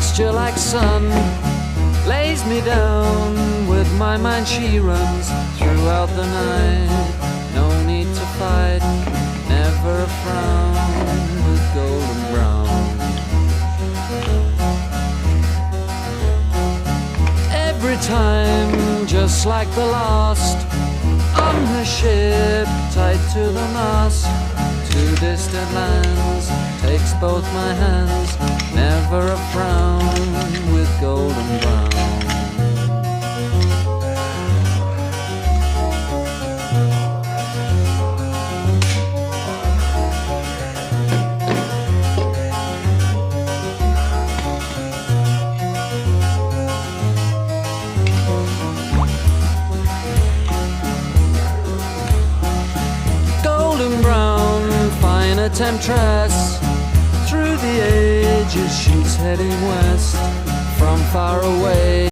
texture like sun lays me down. With my mind she runs throughout the night. No need to fight, never a frown, with golden brown. Every time, just like the last, on her ship, tied to the mast, to distant lands, takes both my hands, never a frown, with golden brown. Golden brown, fine a temptress, through the ages she's heading west, from far away.